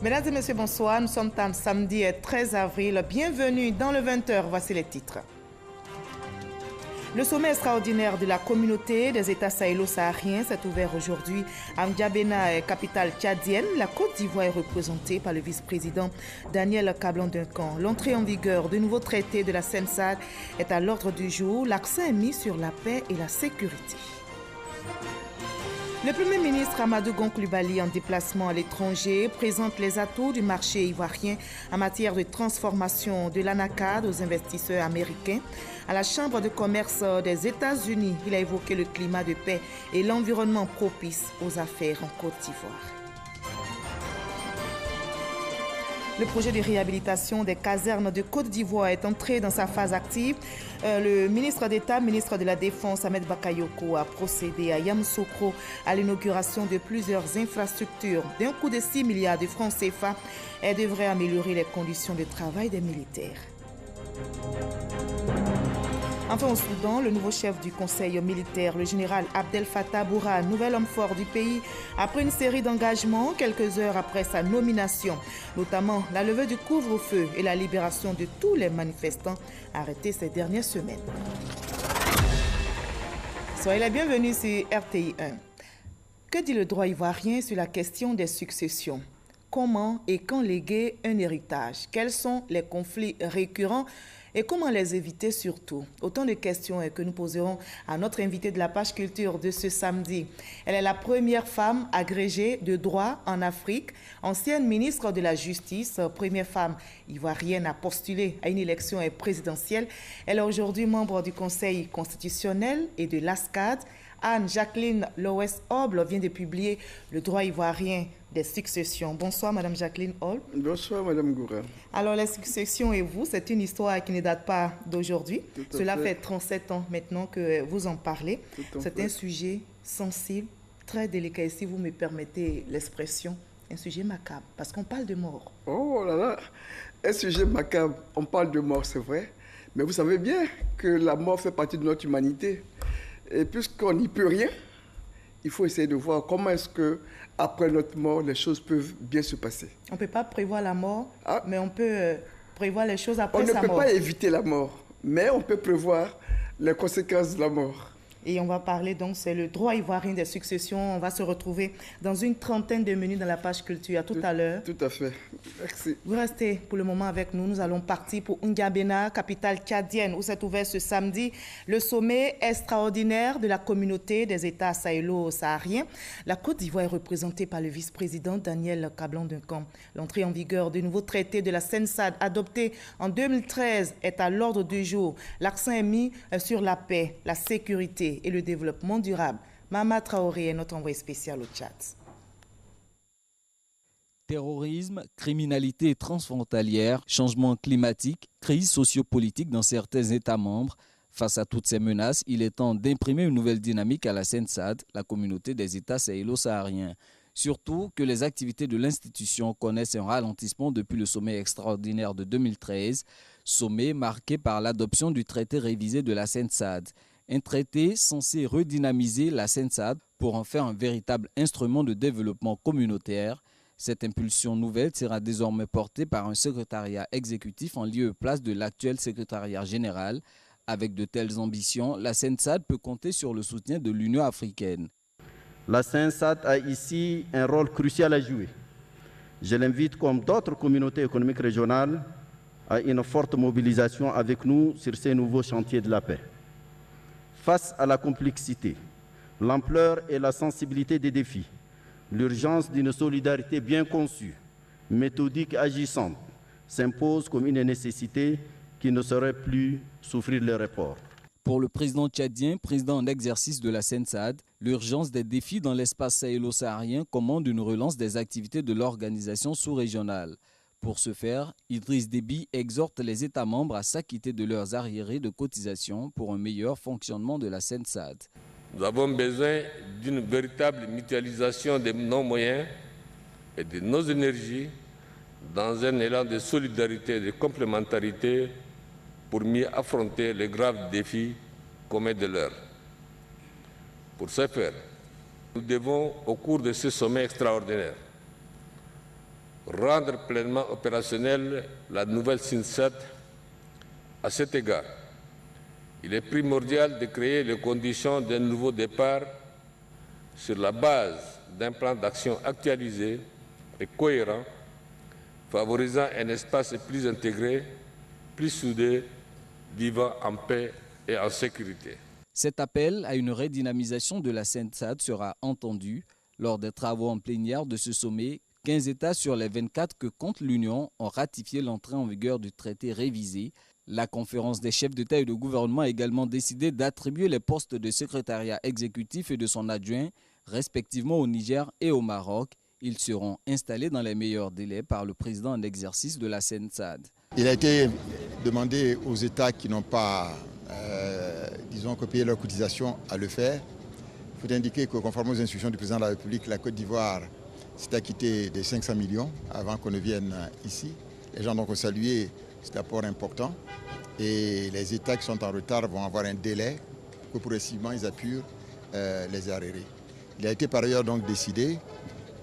Mesdames et messieurs, bonsoir. Nous sommes samedi 13 avril. Bienvenue dans le 20h. Voici les titres. Le sommet extraordinaire de la communauté des États sahélo-sahariens s'est ouvert aujourd'hui à N'Djamena, capitale tchadienne. La Côte d'Ivoire est représentée par le vice-président Daniel Kablan-Duncan. L'entrée en vigueur du nouveau traité de la CENSAD est à l'ordre du jour. L'accent est mis sur la paix et la sécurité. Le Premier ministre Amadou Gon Coulibaly, en déplacement à l'étranger, présente les atouts du marché ivoirien en matière de transformation de l'ANACAD aux investisseurs américains. À la Chambre de commerce des États-Unis, il a évoqué le climat de paix et l'environnement propice aux affaires en Côte d'Ivoire. Le projet de réhabilitation des casernes de Côte d'Ivoire est entré dans sa phase active. Le ministre d'État, ministre de la Défense, Ahmed Bakayoko, a procédé à Yamoussoukro à l'inauguration de plusieurs infrastructures d'un coût de 6 milliards de francs CFA et devrait améliorer les conditions de travail des militaires. Enfin, au Soudan, le nouveau chef du conseil militaire, le général Abdel Fattah Bourhan, nouvel homme fort du pays, après une série d'engagements quelques heures après sa nomination, notamment la levée du couvre-feu et la libération de tous les manifestants arrêtés ces dernières semaines. Soyez les bienvenus sur RTI 1. Que dit le droit ivoirien sur la question des successions? Comment et quand léguer un héritage? Quels sont les conflits récurrents et comment les éviter surtout? Autant de questions que nous poserons à notre invitée de la page culture de ce samedi. Elle est la première femme agrégée de droit en Afrique, ancienne ministre de la Justice, première femme ivoirienne à postuler à une élection présidentielle. Elle est aujourd'hui membre du Conseil constitutionnel et de l'ASCAD. Anne-Jacqueline Lowes-Oble vient de publier Le droit ivoirien des successions. Bonsoir, Madame Jacqueline Oble. Bonsoir, Madame Goura. Alors, les successions et vous, c'est une histoire qui ne date pas d'aujourd'hui. Cela fait 37 ans maintenant que vous en parlez. C'est un sujet sensible, très délicat, et si vous me permettez l'expression, un sujet macabre, parce qu'on parle de mort. Oh là là, un sujet macabre, on parle de mort, c'est vrai. Mais vous savez bien que la mort fait partie de notre humanité. Et puisqu'on n'y peut rien, il faut essayer de voir comment est-ce que après notre mort, les choses peuvent bien se passer. On ne peut pas prévoir la mort, mais on peut prévoir les choses après sa mort. On ne peut pas éviter la mort, mais on peut prévoir les conséquences de la mort. Et on va parler donc, c'est le droit ivoirien des successions. On va se retrouver dans une trentaine de minutes dans la page culture. À tout à l'heure. Tout à fait. Merci. Vous restez pour le moment avec nous. Nous allons partir pour N'Djamena, capitale tchadienne, où s'est ouvert ce samedi le sommet extraordinaire de la communauté des États sahélo-sahariens. La Côte d'Ivoire est représentée par le vice-président Daniel Kablan-Duncan. L'entrée en vigueur du nouveau traité de la CENSAD adopté en 2013 est à l'ordre du jour. L'accent est mis sur la paix, la sécurité et le développement durable. Mama Traoré est notre envoyé spécial au Tchad. Terrorisme, criminalité transfrontalière, changement climatique, crise sociopolitique dans certains États membres. Face à toutes ces menaces, il est temps d'imprimer une nouvelle dynamique à la CENSAD, la communauté des États sahélo-sahariens. Surtout que les activités de l'institution connaissent un ralentissement depuis le sommet extraordinaire de 2013, sommet marqué par l'adoption du traité révisé de la CENSAD. Un traité censé redynamiser la CENSAD pour en faire un véritable instrument de développement communautaire. Cette impulsion nouvelle sera désormais portée par un secrétariat exécutif en lieu et place de l'actuel secrétariat général. Avec de telles ambitions, la CENSAD peut compter sur le soutien de l'Union africaine. La CENSAD a ici un rôle crucial à jouer. Je l'invite, comme d'autres communautés économiques régionales, à une forte mobilisation avec nous sur ces nouveaux chantiers de la paix. Face à la complexité, l'ampleur et la sensibilité des défis, l'urgence d'une solidarité bien conçue, méthodique et agissante, s'impose comme une nécessité qui ne saurait plus souffrir le report. Pour le président tchadien, président en exercice de la CENSAD, l'urgence des défis dans l'espace sahélo-saharien commande une relance des activités de l'organisation sous-régionale. Pour ce faire, Idriss Déby exhorte les États membres à s'acquitter de leurs arriérés de cotisation pour un meilleur fonctionnement de la CENSAD. Nous avons besoin d'une véritable mutualisation de nos moyens et de nos énergies dans un élan de solidarité et de complémentarité pour mieux affronter les graves défis communs de l'heure. Pour ce faire, nous devons, au cours de ce sommet extraordinaire, rendre pleinement opérationnelle la nouvelle SINSAT. À cet égard, il est primordial de créer les conditions d'un nouveau départ sur la base d'un plan d'action actualisé et cohérent, favorisant un espace plus intégré, plus soudé, vivant en paix et en sécurité. Cet appel à une redynamisation de la SENSAD sera entendu lors des travaux en plénière de ce sommet. 15 États sur les 24 que compte l'Union ont ratifié l'entrée en vigueur du traité révisé. La conférence des chefs d'État et de gouvernement a également décidé d'attribuer les postes de secrétariat exécutif et de son adjoint, respectivement au Niger et au Maroc. Ils seront installés dans les meilleurs délais par le président en exercice de la SENSAD. Il a été demandé aux États qui n'ont pas, payé leur cotisation à le faire. Il faut indiquer que conformément aux instructions du président de la République, la Côte d'Ivoire s'est acquittée des 500 millions avant qu'on ne vienne ici. Les gens donc ont salué cet apport important et les États qui sont en retard vont avoir un délai que progressivement ils apurent les arrêter. Il a été par ailleurs donc décidé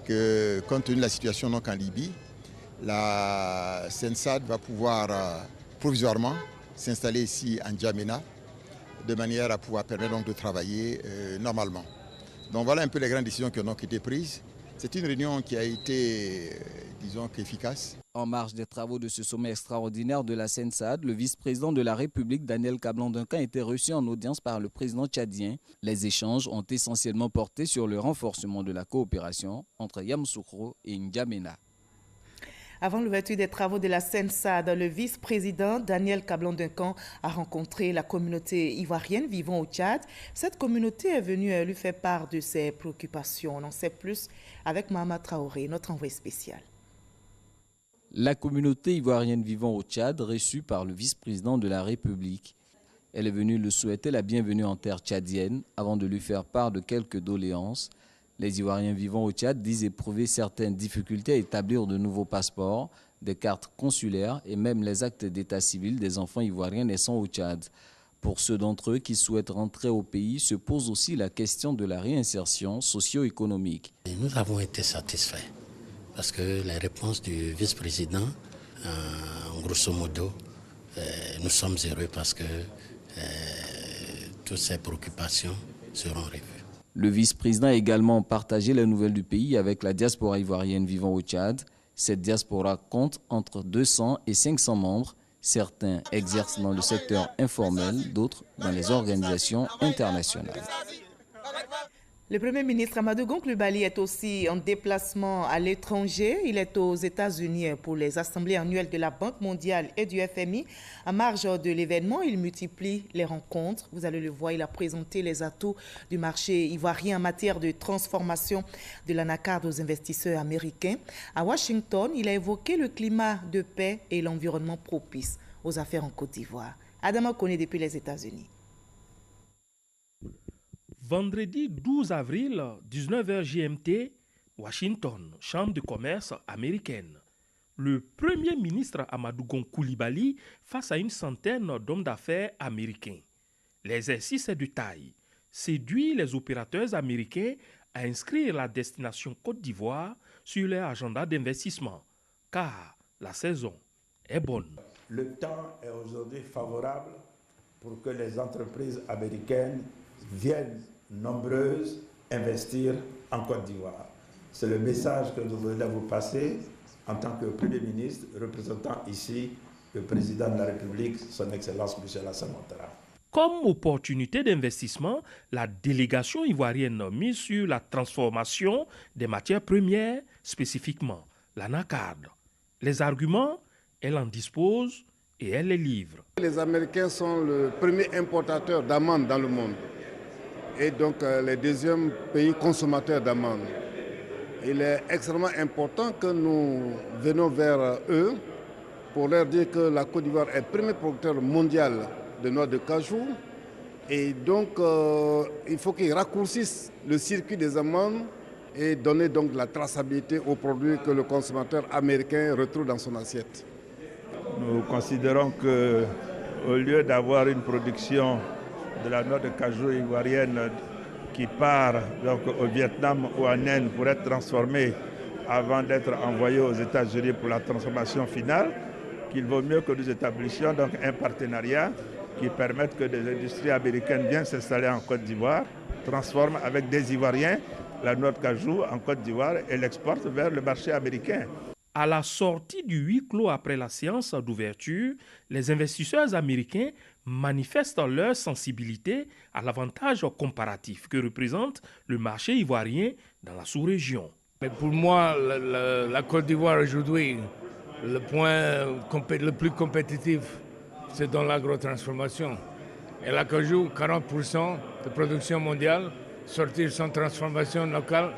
que compte tenu de la situation donc en Libye, la SENSAD va pouvoir provisoirement s'installer ici en N'Djamena de manière à pouvoir permettre donc de travailler normalement. Donc voilà un peu les grandes décisions qui ont donc été prises. C'est une réunion qui a été, efficace. En marge des travaux de ce sommet extraordinaire de la SENSAD, le vice-président de la République, Daniel Kablan-Duncan, a été reçu en audience par le président tchadien. Les échanges ont essentiellement porté sur le renforcement de la coopération entre Yamoussoukro et N'Djamena. Avant l'ouverture des travaux de la SENSAD, le vice-président Daniel Kablan-Duncan a rencontré la communauté ivoirienne vivant au Tchad. Cette communauté est venue lui faire part de ses préoccupations. On en sait plus avec Mahama Traoré, notre envoyé spécial. La communauté ivoirienne vivant au Tchad, reçue par le vice-président de la République. Elle est venue lui souhaiter la bienvenue en terre tchadienne avant de lui faire part de quelques doléances. Les Ivoiriens vivant au Tchad disent éprouver certaines difficultés à établir de nouveaux passeports, des cartes consulaires et même les actes d'état civil des enfants ivoiriens naissant au Tchad. Pour ceux d'entre eux qui souhaitent rentrer au pays, se pose aussi la question de la réinsertion socio-économique. Nous avons été satisfaits parce que les réponses du vice-président, grosso modo, nous sommes heureux parce que toutes ces préoccupations seront revues. Le vice-président a également partagé les nouvelles du pays avec la diaspora ivoirienne vivant au Tchad. Cette diaspora compte entre 200 et 500 membres. Certains exercent dans le secteur informel, d'autres dans les organisations internationales. Le Premier ministre Amadou Gon Coulibaly est aussi en déplacement à l'étranger. Il est aux États-Unis pour les assemblées annuelles de la Banque mondiale et du FMI. À marge de l'événement, il multiplie les rencontres. Vous allez le voir, il a présenté les atouts du marché ivoirien en matière de transformation de l'anacarde aux investisseurs américains. À Washington, il a évoqué le climat de paix et l'environnement propice aux affaires en Côte d'Ivoire. Adama Koné depuis les États-Unis. Vendredi 12 avril, 19h GMT, Washington, Chambre de commerce américaine. Le Premier ministre Amadou Gon Coulibaly face à une centaine d'hommes d'affaires américains. L'exercice est de taille. Séduit les opérateurs américains à inscrire la destination Côte d'Ivoire sur leur agenda d'investissement, car la saison est bonne. Le temps est aujourd'hui favorable pour que les entreprises américaines viennent nombreuses investir en Côte d'Ivoire. C'est le message que nous voulons vous passer en tant que Premier ministre, représentant ici le Président de la République, son Excellence Michel Alassane Ouattara. Comme opportunité d'investissement, la délégation ivoirienne mise sur la transformation des matières premières, spécifiquement l'anacarde. Les arguments, elle en dispose et elle les livre. Les Américains sont le premier importateur d'amandes dans le monde et donc les deuxièmes pays consommateurs d'amandes. Il est extrêmement important que nous venons vers eux pour leur dire que la Côte d'Ivoire est le premier producteur mondial de noix de cajou et donc il faut qu'ils raccourcissent le circuit des amandes et donner donc la traçabilité aux produits que le consommateur américain retrouve dans son assiette. Nous considérons qu'au lieu d'avoir une production de la noix de cajou ivoirienne qui part donc au Vietnam ou en Inde pour être transformée avant d'être envoyés aux États-Unis pour la transformation finale, qu'il vaut mieux que nous établissions donc un partenariat qui permette que des industries américaines viennent s'installer en Côte d'Ivoire, transforment avec des Ivoiriens la noix de cajou en Côte d'Ivoire et l'exportent vers le marché américain. À la sortie du huis clos après la séance d'ouverture, les investisseurs américains manifestent leur sensibilité à l'avantage comparatif que représente le marché ivoirien dans la sous-région. Mais pour moi, la Côte d'Ivoire aujourd'hui, le point le plus compétitif, c'est dans l'agrotransformation. Et la cajou, 40% de production mondiale, sortir sans transformation locale,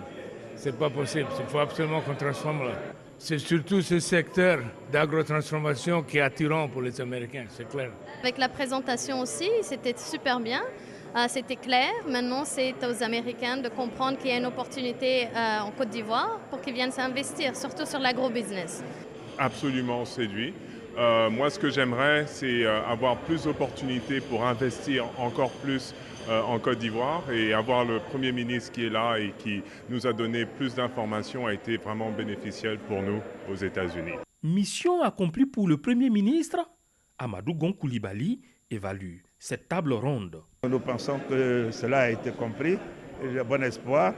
c'est pas possible. Il faut absolument qu'on transforme là. C'est surtout ce secteur d'agrotransformation qui est attirant pour les Américains, c'est clair. Avec la présentation aussi, c'était super bien. C'était clair. Maintenant, c'est aux Américains de comprendre qu'il y a une opportunité en Côte d'Ivoire pour qu'ils viennent s'investir, surtout sur l'agro-business. Absolument séduit. Moi, ce que j'aimerais, c'est avoir plus d'opportunités pour investir encore plus en Côte d'Ivoire, et avoir le Premier ministre qui est là et qui nous a donné plus d'informations a été vraiment bénéficiel pour nous aux États-Unis. Mission accomplie pour le Premier ministre, Amadou Gon Coulibaly évalue cette table ronde. Nous pensons que cela a été compris et j'ai bon espoir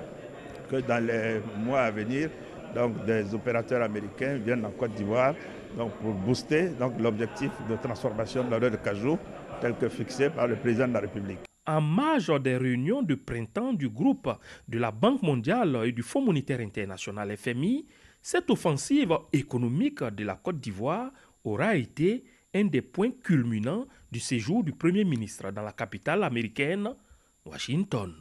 que dans les mois à venir, donc, des opérateurs américains viennent en Côte d'Ivoire donc, pour booster l'objectif de transformation de la noix de cajou tel que fixé par le président de la République. En marge des réunions de printemps du groupe de la Banque mondiale et du Fonds monétaire international FMI, cette offensive économique de la Côte d'Ivoire aura été un des points culminants du séjour du Premier ministre dans la capitale américaine, Washington.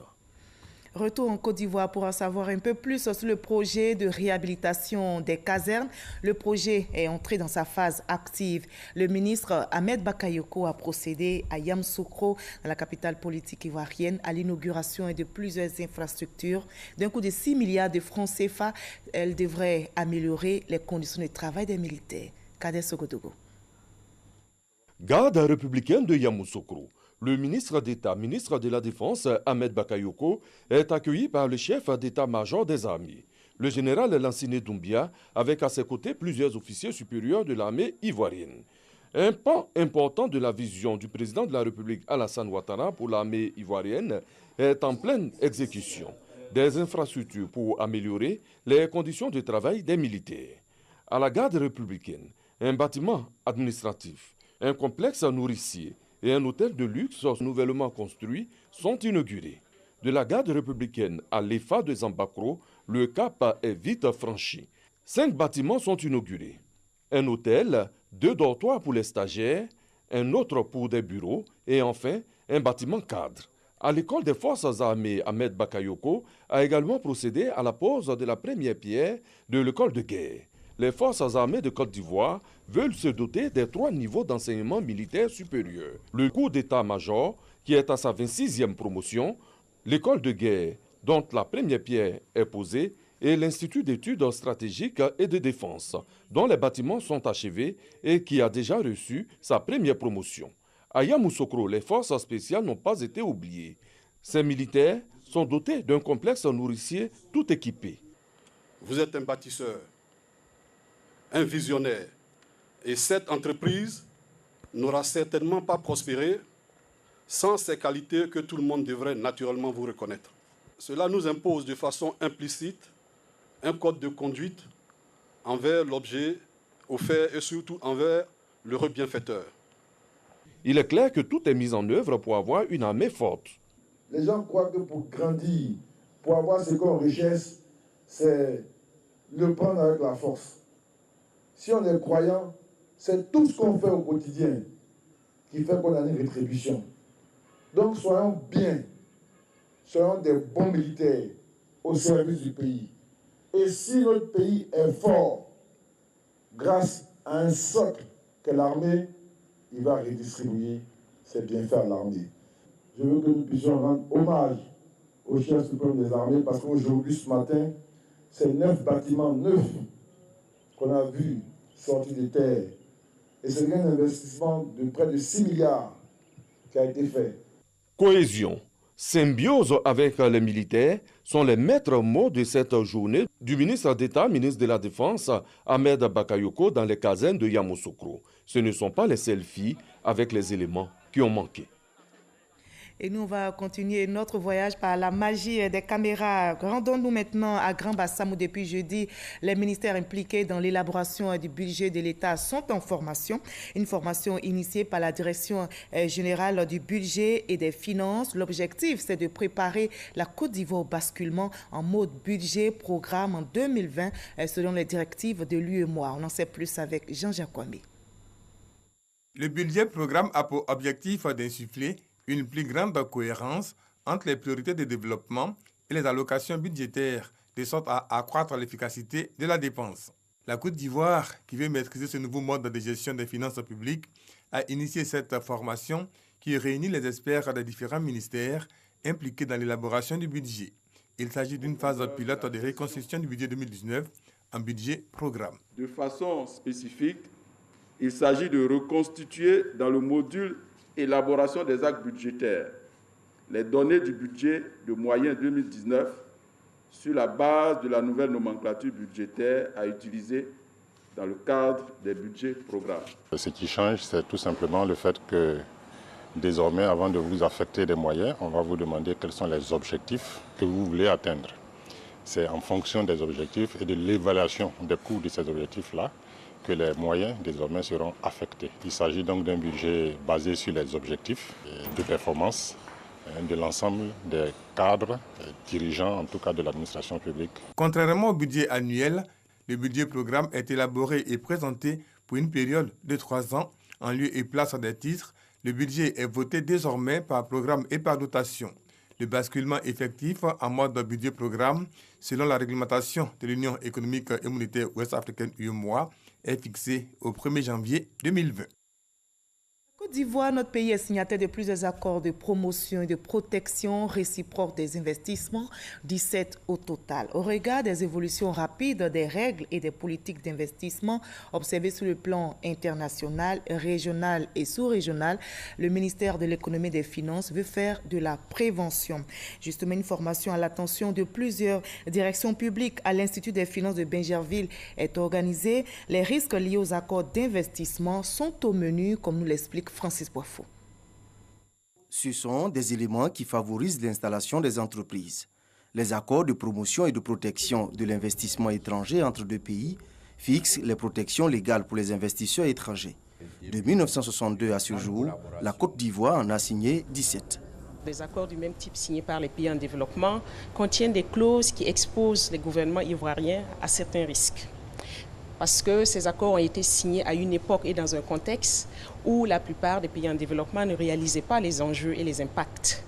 Retour en Côte d'Ivoire pour en savoir un peu plus sur le projet de réhabilitation des casernes. Le projet est entré dans sa phase active. Le ministre Ahmed Bakayoko a procédé à Yamoussoukro, dans la capitale politique ivoirienne, à l'inauguration de plusieurs infrastructures. D'un coût de 6 milliards de francs CFA, elle devrait améliorer les conditions de travail des militaires. Kader Sogodogo. Garde républicaine de Yamoussoukro. Le ministre d'État, ministre de la Défense, Ahmed Bakayoko, est accueilli par le chef d'état-major des armées, le général Lansine Doumbia, avec à ses côtés plusieurs officiers supérieurs de l'armée ivoirienne. Un pan important de la vision du président de la République Alassane Ouattara pour l'armée ivoirienne est en pleine exécution. Des infrastructures pour améliorer les conditions de travail des militaires. À la garde républicaine, un bâtiment administratif, un complexe nourricier et un hôtel de luxe nouvellement construit sont inaugurés. De la garde républicaine à l'EFA de Zambakro, le cap est vite franchi. 5 bâtiments sont inaugurés. Un hôtel, 2 dortoirs pour les stagiaires, un autre pour des bureaux et enfin un bâtiment cadre. À l'école des forces armées, Ahmed Bakayoko a également procédé à la pose de la première pierre de l'école de guerre. Les forces armées de Côte d'Ivoire veulent se doter des 3 niveaux d'enseignement militaire supérieur. Le cours d'état-major, qui est à sa 26e promotion, l'école de guerre, dont la première pierre est posée, et l'Institut d'études stratégiques et de défense, dont les bâtiments sont achevés et qui a déjà reçu sa première promotion. À Yamoussoukro, les forces spéciales n'ont pas été oubliées. Ces militaires sont dotés d'un complexe nourricier tout équipé. Vous êtes un bâtisseur, un visionnaire. Et cette entreprise n'aura certainement pas prospéré sans ces qualités que tout le monde devrait naturellement vous reconnaître. Cela nous impose de façon implicite un code de conduite envers l'objet offert et surtout envers l'heureux bienfaiteur. Il est clair que tout est mis en œuvre pour avoir une armée forte. Les gens croient que pour grandir, pour avoir ce qu'on richesse, c'est le prendre avec la force. Si on est croyant, c'est tout ce qu'on fait au quotidien qui fait qu'on a une rétribution. Donc soyons bien, soyons des bons militaires au service du pays. Et si notre pays est fort, grâce à un socle que l'armée, il va redistribuer ses bienfaits à l'armée. Je veux que nous puissions rendre hommage au chef suprême des armées parce qu'aujourd'hui, ce matin, c'est 9 bâtiments neufs qu'on a vus sortir de terre. Et c'est un investissement de près de 6 milliards qui a été fait. Cohésion, Symbiose avec les militaires sont les maîtres mots de cette journée du ministre d'État, ministre de la Défense, Ahmed Bakayoko, dans les casernes de Yamoussoukro. Ce ne sont pas les selfies avec les éléments qui ont manqué. Et nous, on va continuer notre voyage par la magie des caméras. Rendons-nous maintenant à Grand Bassam où depuis jeudi, les ministères impliqués dans l'élaboration du budget de l'État sont en formation. Une formation initiée par la Direction générale du budget et des finances. L'objectif, c'est de préparer la Côte d'Ivoire au basculement en mode budget-programme en 2020 selon les directives de l'UEMOA. On en sait plus avec Jean-Jacques Kwame. Le budget-programme a pour objectif d'insuffler une plus grande cohérence entre les priorités de développement et les allocations budgétaires, de sorte à accroître l'efficacité de la dépense. La Côte d'Ivoire, qui veut maîtriser ce nouveau mode de gestion des finances publiques, a initié cette formation qui réunit les experts des différents ministères impliqués dans l'élaboration du budget. Il s'agit d'une phase pilote de reconstruction du budget 2019 en budget-programme. De façon spécifique, il s'agit de reconstituer dans le module élaboration des actes budgétaires les données du budget de moyens 2019 sur la base de la nouvelle nomenclature budgétaire à utiliser dans le cadre des budgets programmes. Ce qui change, c'est tout simplement le fait que désormais, avant de vous affecter des moyens, on va vous demander quels sont les objectifs que vous voulez atteindre. C'est en fonction des objectifs et de l'évaluation des coûts de ces objectifs-là que les moyens désormais seront affectés. Il s'agit donc d'un budget basé sur les objectifs de performance de l'ensemble des cadres dirigeants, en tout cas de l'administration publique. Contrairement au budget annuel, le budget programme est élaboré et présenté pour une période de 3 ans en lieu et place des titres. Le budget est voté désormais par programme et par dotation. Le basculement effectif en mode budget-programme, selon la réglementation de l'Union économique et monétaire ouest-africaine UEMOA, est fixé au 1er janvier 2020. Côte d'Ivoire, notre pays est signataire de plusieurs accords de promotion et de protection réciproque des investissements, 17 au total. Au regard des évolutions rapides des règles et des politiques d'investissement observées sur le plan international, régional et sous-régional, le ministère de l'Économie et des Finances veut faire de la prévention. Justement, une formation à l'attention de plusieurs directions publiques à l'Institut des finances de Bingerville est organisée. Les risques liés aux accords d'investissement sont au menu, comme nous l'explique Francis Boifo. Ce sont des éléments qui favorisent l'installation des entreprises. Les accords de promotion et de protection de l'investissement étranger entre deux pays fixent les protections légales pour les investisseurs étrangers. De 1962 à ce jour, la Côte d'Ivoire en a signé 17. Des accords du même type signés par les pays en développement contiennent des clauses qui exposent les gouvernements ivoiriens à certains risques. Parce que ces accords ont été signés à une époque et dans un contexte où la plupart des pays en développement ne réalisaient pas les enjeux et les impacts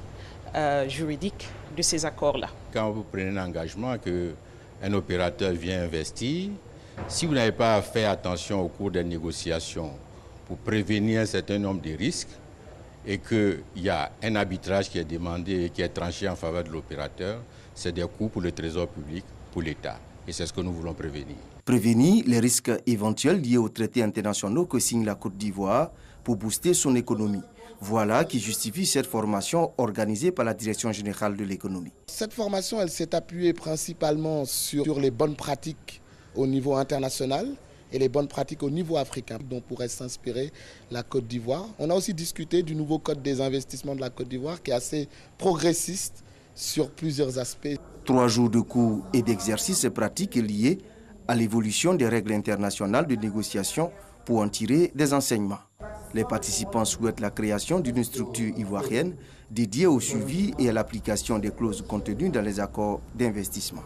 juridiques de ces accords-là. Quand vous prenez un engagement qu'un opérateur vient investir, si vous n'avez pas fait attention au cours des négociations pour prévenir un certain nombre de risques et qu'il y a un arbitrage qui est demandé et qui est tranché en faveur de l'opérateur, c'est des coûts pour le trésor public, pour l'État. Et c'est ce que nous voulons prévenir. Prévenir les risques éventuels liés aux traités internationaux que signe la Côte d'Ivoire pour booster son économie. Voilà qui justifie cette formation organisée par la Direction générale de l'économie. Cette formation, elle s'est appuyée principalement sur les bonnes pratiques au niveau international et les bonnes pratiques au niveau africain dont pourrait s'inspirer la Côte d'Ivoire. On a aussi discuté du nouveau code des investissements de la Côte d'Ivoire qui est assez progressiste sur plusieurs aspects. 3 jours de cours et d'exercices pratiques liés à l'évolution des règles internationales de négociation pour en tirer des enseignements. Les participants souhaitent la création d'une structure ivoirienne dédiée au suivi et à l'application des clauses contenues dans les accords d'investissement.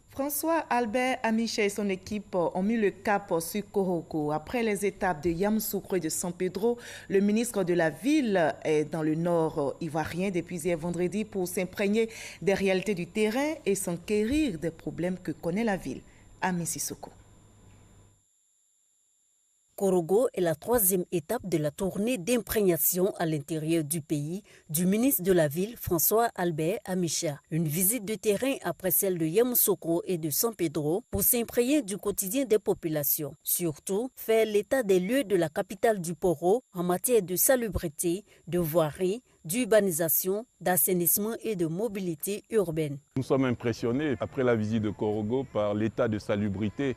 François Albert Amicha et son équipe ont mis le cap sur Koroko. Après les étapes de Yamoussoukro et de San Pedro, le ministre de la Ville est dans le nord ivoirien depuis hier vendredi pour s'imprégner des réalités du terrain et s'enquérir des problèmes que connaît la ville. Ami Sissoko. Korogo est la 3e étape de la tournée d'imprégnation à l'intérieur du pays du ministre de la Ville, François Albert Amicha. Une visite de terrain après celle de Yamoussoukro et de San Pedro pour s'imprégner du quotidien des populations. Surtout, faire l'état des lieux de la capitale du Poro en matière de salubrité, de voirie, d'urbanisation, d'assainissement et de mobilité urbaine. Nous sommes impressionnés après la visite de Korogo par l'état de salubrité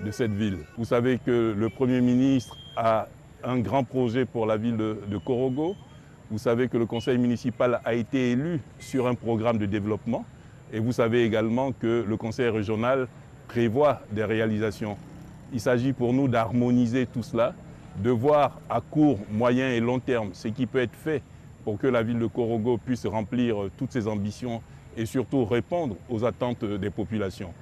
de cette ville. Vous savez que le Premier ministre a un grand projet pour la ville de Korogo. Vous savez que le conseil municipal a été élu sur un programme de développement. Et vous savez également que le conseil régional prévoit des réalisations. Il s'agit pour nous d'harmoniser tout cela, de voir à court, moyen et long terme ce qui peut être fait pour que la ville de Korogo puisse remplir toutes ses ambitions et surtout répondre aux attentes des populations.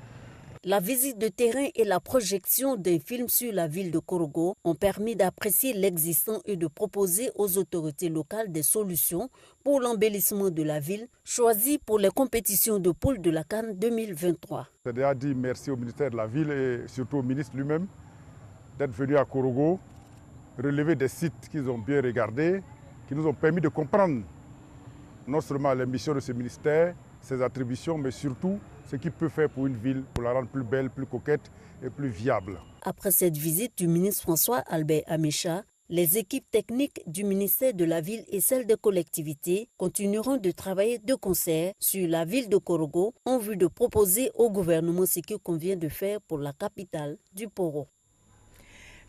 La visite de terrain et la projection d'un film sur la ville de Korogo ont permis d'apprécier l'existant et de proposer aux autorités locales des solutions pour l'embellissement de la ville, choisie pour les compétitions de poule de la CAN 2023. J'ai déjà dit merci au ministère de la Ville et surtout au ministre lui-même d'être venu à Korogo, relever des sites qu'ils ont bien regardés, qui nous ont permis de comprendre non seulement les missions de ce ministère, ses attributions, mais surtout ce qu'il peut faire pour une ville, pour la rendre plus belle, plus coquette et plus viable. Après cette visite du ministre François Albert Amicha, les équipes techniques du ministère de la Ville et celles des collectivités continueront de travailler de concert sur la ville de Korogo en vue de proposer au gouvernement ce qu'il convient de faire pour la capitale du Poro.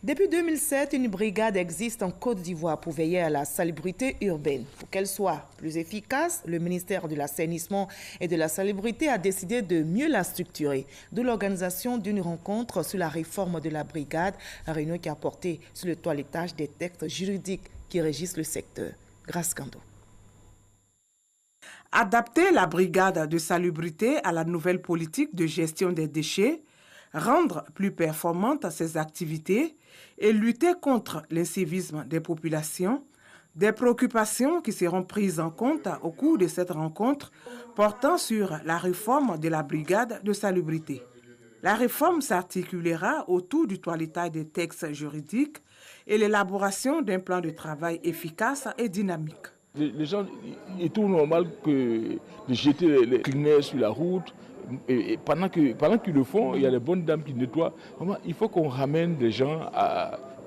Depuis 2007, une brigade existe en Côte d'Ivoire pour veiller à la salubrité urbaine. Pour qu'elle soit plus efficace, le ministère de l'Assainissement et de la Salubrité a décidé de mieux la structurer, d'où l'organisation d'une rencontre sur la réforme de la brigade, une réunion qui a porté sur le toilettage des textes juridiques qui régissent le secteur. Grâce Kando. Adapter la brigade de salubrité à la nouvelle politique de gestion des déchets, rendre plus performantes ses activités et lutter contre l'incivisme des populations, des préoccupations qui seront prises en compte au cours de cette rencontre portant sur la réforme de la brigade de salubrité. La réforme s'articulera autour du toilettage des textes juridiques et l'élaboration d'un plan de travail efficace et dynamique. Les gens, il est tout normal de jeter les cleaners sur la route. Et pendant qu'ils le font, il y a les bonnes dames qui nettoient. Il faut qu'on ramène des gens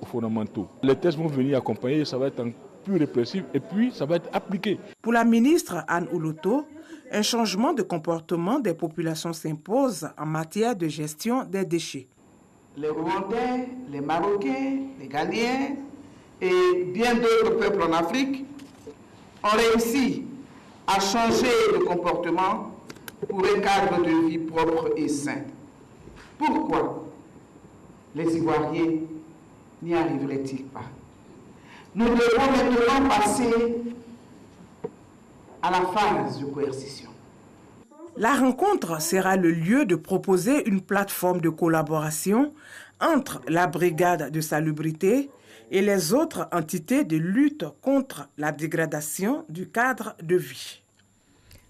aux fondamentaux. Les tests vont venir accompagner, ça va être plus répressif et puis ça va être appliqué. Pour la ministre Anne Ouloto, un changement de comportement des populations s'impose en matière de gestion des déchets. Les Rwandais, les Marocains, les Ghanéens et bien d'autres peuples en Afrique ont réussi à changer de comportement pour un cadre de vie propre et sain. Pourquoi les Ivoiriens n'y arriveraient-ils pas? Nous devons maintenant passer à la phase de coercition. La rencontre sera le lieu de proposer une plateforme de collaboration entre la brigade de salubrité et les autres entités de lutte contre la dégradation du cadre de vie.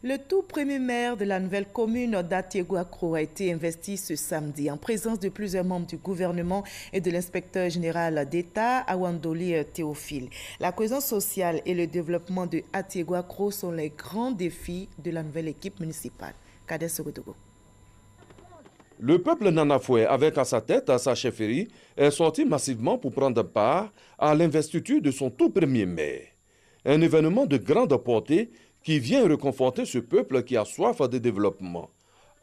Le tout premier maire de la nouvelle commune d'Atiéguakro a été investi ce samedi en présence de plusieurs membres du gouvernement et de l'inspecteur général d'État, Awandoli Théophile. La cohésion sociale et le développement de Atiéguakro sont les grands défis de la nouvelle équipe municipale. Kadès Sogodogo. Le peuple nanafoué, avec à sa tête sa chefferie, est sorti massivement pour prendre part à l'investiture de son tout premier maire. Un événement de grande portée qui vient réconforter ce peuple qui a soif de développement.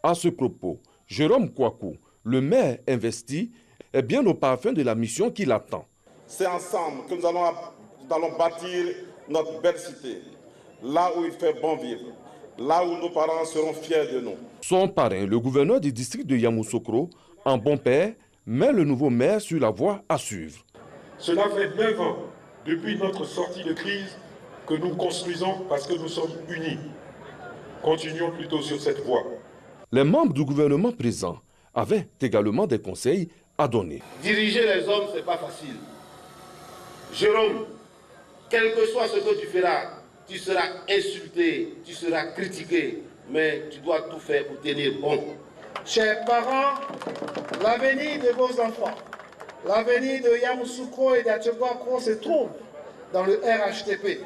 À ce propos, Jérôme Kouakou, le maire investi, est bien au parfum de la mission qui l'attend. C'est ensemble que nous allons bâtir notre belle cité, là où il fait bon vivre, là où nos parents seront fiers de nous. Son parrain, le gouverneur du district de Yamoussoukro, en bon père, met le nouveau maire sur la voie à suivre. Cela fait 9 ans depuis notre sortie de crise que nous construisons parce que nous sommes unis. Continuons plutôt sur cette voie. Les membres du gouvernement présent avaient également des conseils à donner. Diriger les hommes, ce n'est pas facile. Jérôme, quel que soit ce que tu feras, tu seras insulté, tu seras critiqué, mais tu dois tout faire pour tenir bon. Chers parents, l'avenir de vos enfants, l'avenir de Yamoussoukro et d'Atiéguakro se trouve dans le RHTP.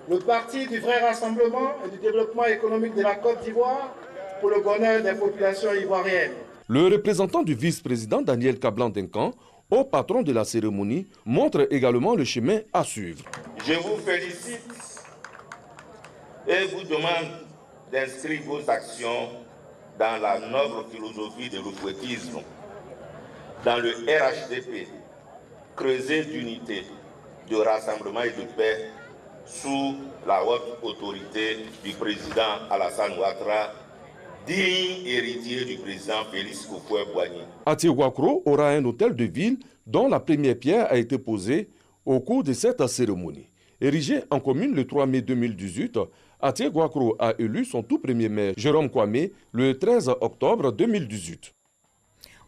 Le parti du vrai rassemblement et du développement économique de la Côte d'Ivoire pour le bonheur des populations ivoiriennes. Le représentant du vice-président Daniel Kablan-Denkan, au patron de la cérémonie, montre également le chemin à suivre. Je vous félicite et vous demande d'inscrire vos actions dans la noble philosophie de l'oufouettisme, dans le RHDP, creuset d'unité, de rassemblement et de paix sous la haute autorité du président Alassane Ouattara, digne héritier du président Félix Houphouët-Boigny. Atié-Guakro aura un hôtel de ville dont la première pierre a été posée au cours de cette cérémonie. Érigé en commune le 3 mai 2018, Atié-Guakro a élu son tout premier maire, Jérôme Kwame, le 13 octobre 2018.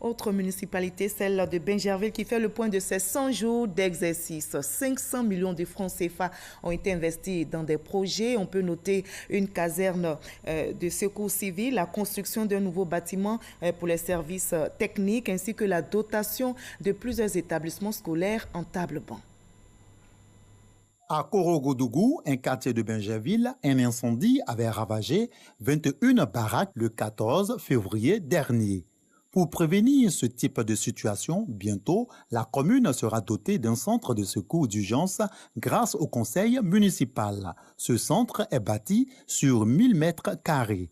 Autre municipalité, celle de Bingerville, qui fait le point de ses 100 jours d'exercice. 500 millions de francs CFA ont été investis dans des projets. On peut noter une caserne de secours civil, la construction d'un nouveau bâtiment pour les services techniques, ainsi que la dotation de plusieurs établissements scolaires en table-banc. À Korogodougou, un quartier de Bingerville, un incendie avait ravagé 21 baraques le 14 février dernier. Pour prévenir ce type de situation, bientôt, la commune sera dotée d'un centre de secours d'urgence grâce au conseil municipal. Ce centre est bâti sur 1000 mètres carrés.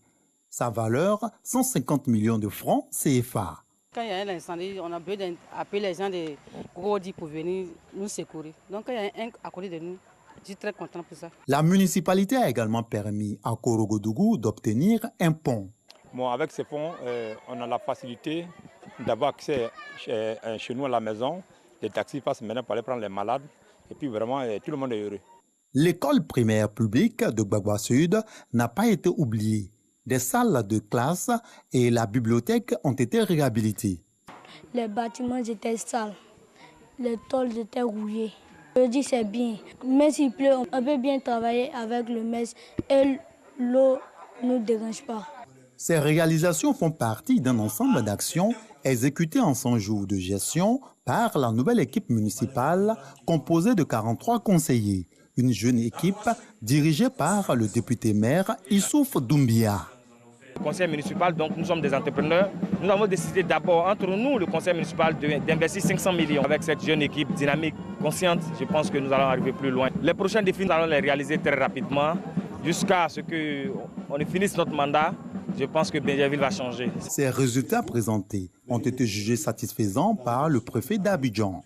Sa valeur, 150 millions de francs CFA. Quand il y a un incendie, on a besoin d'appeler les gens de Gorodi pour venir nous secourir. Donc quand il y a un à côté de nous, je suis très content pour ça. La municipalité a également permis à Korogodougou d'obtenir un pont. Bon, avec ces ponts, on a la facilité d'avoir accès chez nous à la maison. Les taxis passent maintenant pour aller prendre les malades. Et puis vraiment, tout le monde est heureux. L'école primaire publique de Gbagba Sud n'a pas été oubliée. Des salles de classe et la bibliothèque ont été réhabilitées. Les bâtiments étaient sales. Les tôles étaient rouillées. Je dis c'est bien. Mais s'il pleut, on peut bien travailler avec le MES et l'eau ne nous dérange pas. Ces réalisations font partie d'un ensemble d'actions exécutées en 100 jours de gestion par la nouvelle équipe municipale composée de 43 conseillers. Une jeune équipe dirigée par le député maire Issouf Doumbia. Le conseil municipal, donc nous sommes des entrepreneurs. Nous avons décidé d'abord, entre nous, le conseil municipal, d'investir 500 millions. Avec cette jeune équipe dynamique, consciente, je pense que nous allons arriver plus loin. Les prochains défis, nous allons les réaliser très rapidement jusqu'à ce qu'on finisse notre mandat. Je pense que Bingerville va changer. Ces résultats présentés ont été jugés satisfaisants par le préfet d'Abidjan.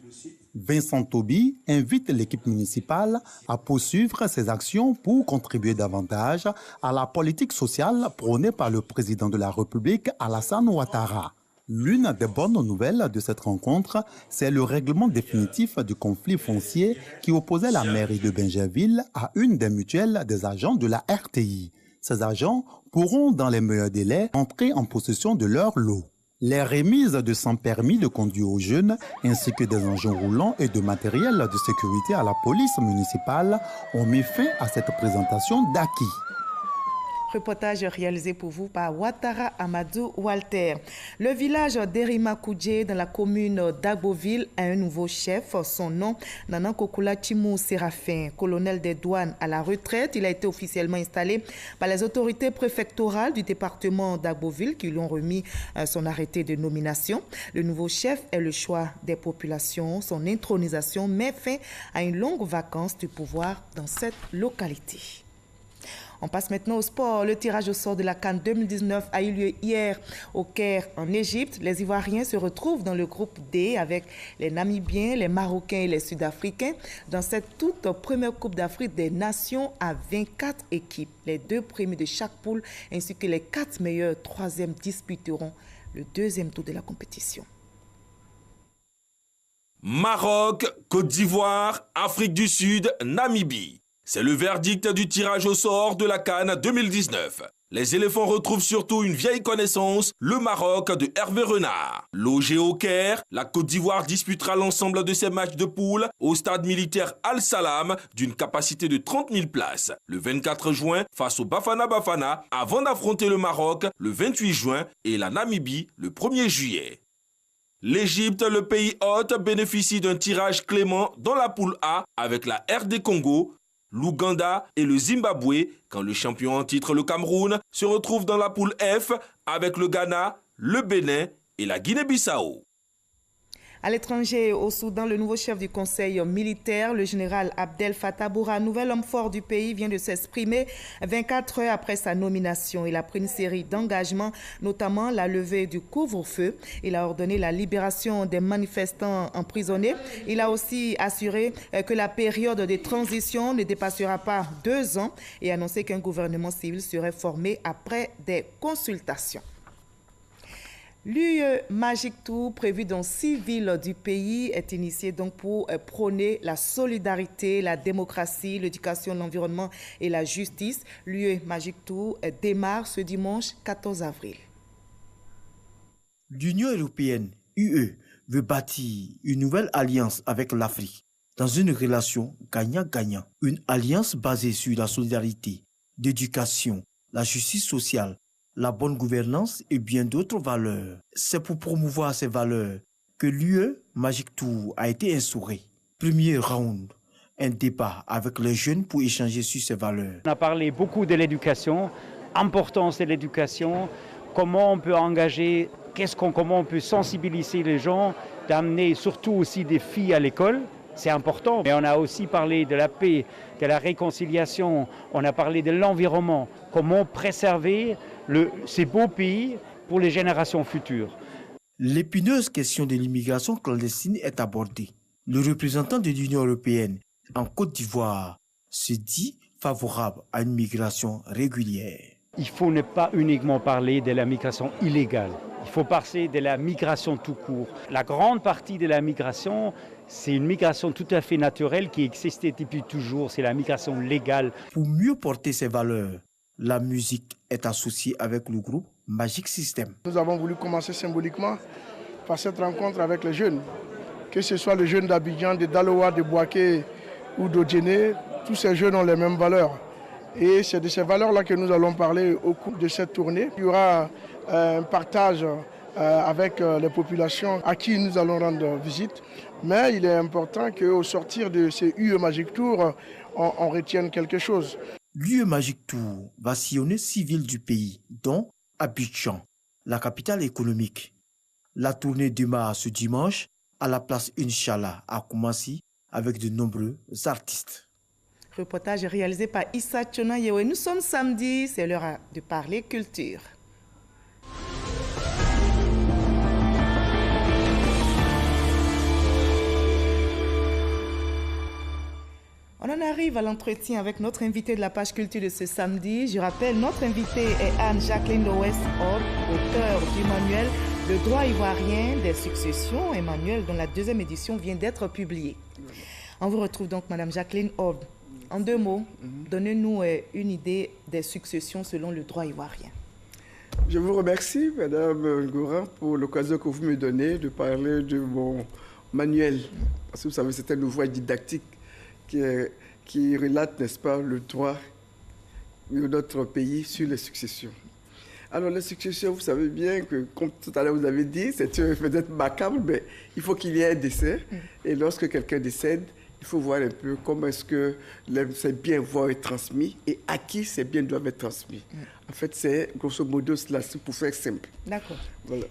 Vincent Tobi invite l'équipe municipale à poursuivre ses actions pour contribuer davantage à la politique sociale prônée par le président de la République, Alassane Ouattara. L'une des bonnes nouvelles de cette rencontre, c'est le règlement définitif du conflit foncier qui opposait la mairie de Bingerville à une des mutuelles des agents de la RTI. Ces agents pourront, dans les meilleurs délais, entrer en possession de leur lot. Les remises de sans permis de conduire aux jeunes, ainsi que des engins roulants et de matériel de sécurité à la police municipale ont mis fin à cette présentation d'acquis. Reportage réalisé pour vous par Ouattara Amadou Walter. Le village d'Erima Koudje dans la commune d'Agboville a un nouveau chef. Son nom, Nanan Kokola Chimou Séraphin, colonel des douanes à la retraite. Il a été officiellement installé par les autorités préfectorales du département d'Agboville qui lui ont remis son arrêté de nomination. Le nouveau chef est le choix des populations. Son intronisation met fin à une longue vacance du pouvoir dans cette localité. On passe maintenant au sport. Le tirage au sort de la CAN 2019 a eu lieu hier au Caire, en Égypte. Les Ivoiriens se retrouvent dans le groupe D avec les Namibiens, les Marocains et les Sud-Africains dans cette toute première Coupe d'Afrique des Nations à 24 équipes. Les 2 premiers de chaque poule ainsi que les 4 meilleurs 3e disputeront le 2e tour de la compétition. Maroc, Côte d'Ivoire, Afrique du Sud, Namibie. C'est le verdict du tirage au sort de la CAN 2019. Les éléphants retrouvent surtout une vieille connaissance, le Maroc de Hervé Renard. Logé au Caire, la Côte d'Ivoire disputera l'ensemble de ses matchs de poule au stade militaire Al-Salam d'une capacité de 30 000 places. Le 24 juin face au Bafana Bafana avant d'affronter le Maroc le 28 juin et la Namibie le 1er juillet. L'Égypte, le pays hôte, bénéficie d'un tirage clément dans la poule A avec la RD Congo, l'Ouganda et le Zimbabwe, quand le champion en titre, le Cameroun, se retrouve dans la poule F avec le Ghana, le Bénin et la Guinée-Bissau. À l'étranger, au Soudan, le nouveau chef du conseil militaire, le général Abdel Fattah Bourhan, nouvel homme fort du pays, vient de s'exprimer 24 heures après sa nomination. Il a pris une série d'engagements, notamment la levée du couvre-feu. Il a ordonné la libération des manifestants emprisonnés. Il a aussi assuré que la période de transition ne dépassera pas 2 ans et annoncé qu'un gouvernement civil serait formé après des consultations. L'UE Magic Tour, prévu dans 6 villes du pays, est initié donc pour prôner la solidarité, la démocratie, l'éducation, l'environnement et la justice. L'UE Magic Tour démarre ce dimanche 14 avril. L'Union européenne, UE, veut bâtir une nouvelle alliance avec l'Afrique dans une relation gagnant-gagnant. Une alliance basée sur la solidarité, l'éducation, la justice sociale, la bonne gouvernance et bien d'autres valeurs. C'est pour promouvoir ces valeurs que l'UE Magic Tour a été instauré. Premier round, un débat avec les jeunes pour échanger sur ces valeurs. On a parlé beaucoup de l'éducation, importance de l'éducation, comment on peut engager, comment on peut sensibiliser les gens, d'amener surtout aussi des filles à l'école. C'est important, mais on a aussi parlé de la paix, de la réconciliation, on a parlé de l'environnement, comment préserver ces beaux pays pour les générations futures. L'épineuse question de l'immigration clandestine est abordée. Le représentant de l'Union européenne en Côte d'Ivoire se dit favorable à une migration régulière. Il faut ne pas uniquement parler de la migration illégale. Il faut parler de la migration tout court. La grande partie de la migration, c'est une migration tout à fait naturelle qui existait depuis toujours. C'est la migration légale. Pour mieux porter ces valeurs, la musique est associée avec le groupe Magic System. Nous avons voulu commencer symboliquement par cette rencontre avec les jeunes. Que ce soit les jeunes d'Abidjan, de Daloa, de Bouaké ou d'Odjéné, tous ces jeunes ont les mêmes valeurs. Et c'est de ces valeurs-là que nous allons parler au cours de cette tournée. Il y aura un partage avec les populations à qui nous allons rendre visite. Mais il est important qu'au sortir de ces UE Magic Tour, on retienne quelque chose. L'UE Magic Tour va sillonner 6 villes du pays, dont Abidjan, la capitale économique. La tournée démarre ce dimanche à la place Inch'Allah à Koumassi avec de nombreux artistes. Reportage réalisé par Issa Tchonayewe. Nous sommes samedi, c'est l'heure de parler culture. On en arrive à l'entretien avec notre invité de la page culture de ce samedi. Je rappelle, notre invité est Anne-Jacqueline Loès-Orb, auteure du manuel « Le droit ivoirien des successions », un manuel dont la 2e édition vient d'être publiée. On vous retrouve donc, Madame Jacqueline Orb. En 2 mots, donnez-nous une idée des successions selon le droit ivoirien. Je vous remercie, Madame Ngouran, pour l'occasion que vous me donnez de parler de mon manuel. Parce que vous savez, c'est un ouvrage didactique qui relate, n'est-ce pas, le droit de notre pays sur les successions. Alors, les successions, vous savez bien que, comme tout à l'heure vous avez dit, c'est peut-être macabre, mais il faut qu'il y ait un décès. Et lorsque quelqu'un décède, il faut voir un peu comment est-ce que ces biens vont être transmis et à qui ces biens doivent être transmis. En fait, c'est grosso modo cela, pour faire simple. D'accord. Voilà.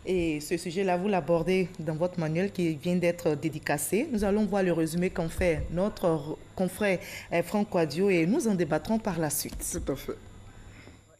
Et ce sujet-là, vous l'abordez dans votre manuel qui vient d'être dédicacé. Nous allons voir le résumé qu'en fait notre confrère Franck Quadio et nous en débattrons par la suite. Tout à fait.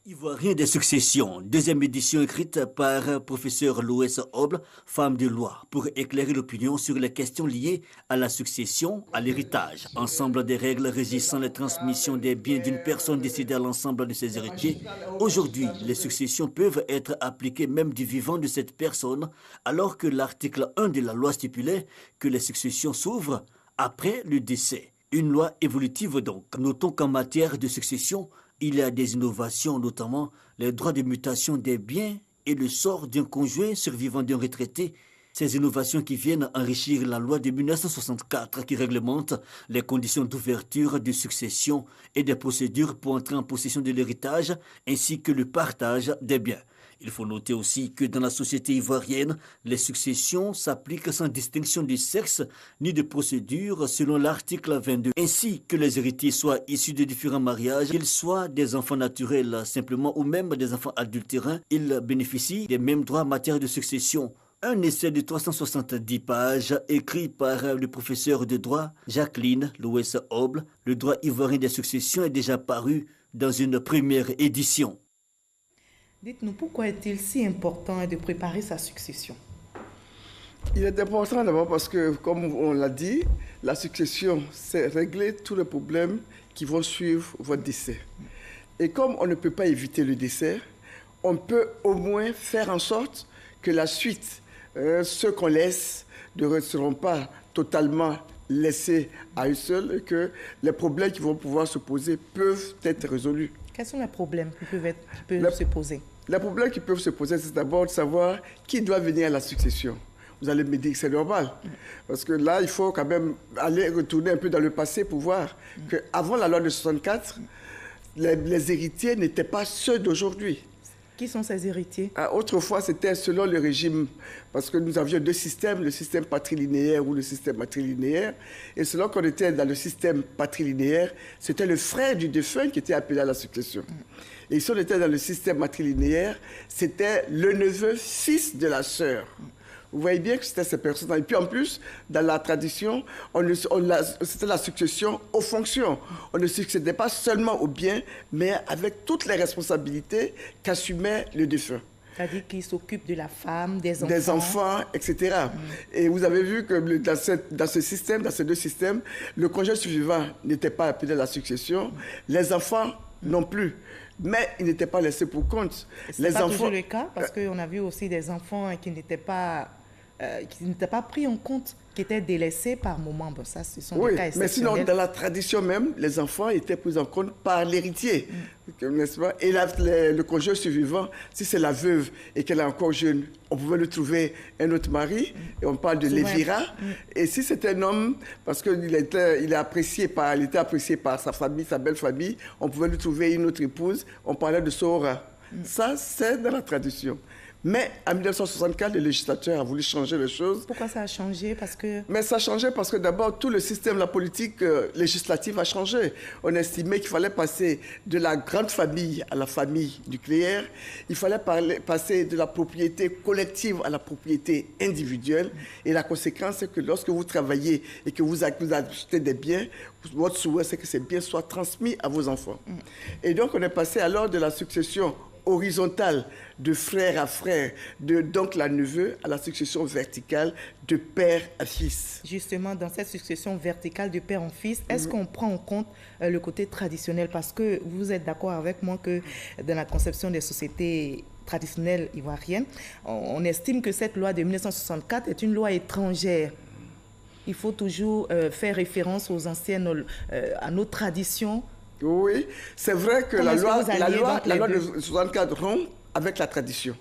Ivoirien des successions, 2e édition écrite par professeur Loès Orb, femme de loi, pour éclairer l'opinion sur les questions liées à la succession, à l'héritage, ensemble des règles régissant la transmission des biens d'une personne décédée à l'ensemble de ses héritiers. Aujourd'hui, les successions peuvent être appliquées même du vivant de cette personne, alors que l'article 1 de la loi stipulait que les successions s'ouvrent après le décès. Une loi évolutive donc. Notons qu'en matière de succession, il y a des innovations, notamment les droits de mutation des biens et le sort d'un conjoint survivant d'un retraité. Ces innovations qui viennent enrichir la loi de 1964 qui réglemente les conditions d'ouverture, de succession et des procédures pour entrer en possession de l'héritage ainsi que le partage des biens. Il faut noter aussi que dans la société ivoirienne, les successions s'appliquent sans distinction de sexe ni de procédure selon l'article 22. Ainsi que les héritiers soient issus de différents mariages, qu'ils soient des enfants naturels simplement ou même des enfants adultérins, ils bénéficient des mêmes droits en matière de succession. Un essai de 370 pages écrit par le professeur de droit Jacqueline Louès-Oble. Le droit ivoirien des successions est déjà paru dans une première édition. Dites-nous, pourquoi est-il si important de préparer sa succession? Il est important d'abord parce que, comme on l'a dit, la succession, c'est régler tous les problèmes qui vont suivre votre décès. Et comme on ne peut pas éviter le décès, on peut au moins faire en sorte que la suite, ceux qu'on laisse, ne seront pas totalement laissés à eux seuls et que les problèmes qui vont pouvoir se poser peuvent être résolus. Quels sont les problèmes qui peuvent se poser? Les problèmes qui peuvent se poser, c'est d'abord de savoir qui doit venir à la succession. Vous allez me dire que c'est normal. Parce que là, il faut quand même aller retourner un peu dans le passé pour voir qu'avant la loi de 64, les héritiers n'étaient pas ceux d'aujourd'hui. Qui sont ces héritiers? Autrefois, c'était selon le régime, parce que nous avions deux systèmes, le système patrilinéaire ou le système matrilinéaire. Et selon qu'on était dans le système patrilinéaire, c'était le frère du défunt qui était appelé à la succession. Et si on était dans le système matrilinéaire, c'était le neveu fils de la sœur. Vous voyez bien que c'était ces personnes. Et puis en plus, dans la tradition, c'était la succession aux fonctions. On ne succédait pas seulement aux biens, mais avec toutes les responsabilités qu'assumait le défunt. C'est-à-dire qu'il s'occupe de la femme, des enfants. Des enfants, etc. Et vous avez vu que dans ce système, dans ces deux systèmes, le conjoint survivant n'était pas appelé à la succession, les enfants non plus. Mais ils n'étaient pas laissés pour compte. Ce n'est pas toujours le cas, parce qu'on a vu aussi des enfants qui n'étaient pas pris en compte, qui étaient délaissés par moment. Bon, ça, ce sont des cas exceptionnels. Mais sinon, dans la tradition même, les enfants étaient pris en compte par l'héritier, n'est-ce pas? Et le conjoint survivant, si c'est la veuve et qu'elle est encore jeune, on pouvait lui trouver un autre mari, et on parle de lévira. Et si c'est un homme, parce qu'il était apprécié par sa famille, sa belle famille, on pouvait lui trouver une autre épouse, on parlait de sora. Ça, c'est dans la tradition. Mais en 1964, le législateur a voulu changer les choses. Pourquoi ça a changé? Mais ça a changé parce que d'abord, tout le système, la politique législative a changé. On estimait qu'il fallait passer de la grande famille à la famille nucléaire. Il fallait passer de la propriété collective à la propriété individuelle. Et la conséquence, c'est que lorsque vous travaillez et que vous achetez des biens, votre souhait, c'est que ces biens soient transmis à vos enfants. Et donc, on est passé alors de la succession horizontale de frère à frère, d'oncle à neveu, à la succession verticale de père à fils. Justement, dans cette succession verticale de père en fils, est-ce qu'on prend en compte le côté traditionnel? Parce que vous êtes d'accord avec moi que dans la conception des sociétés traditionnelles ivoiriennes, on estime que cette loi de 1964 est une loi étrangère. Il faut toujours faire référence aux anciennes, à nos traditions. Oui, c'est vrai que la loi de 64 rompt avec la tradition.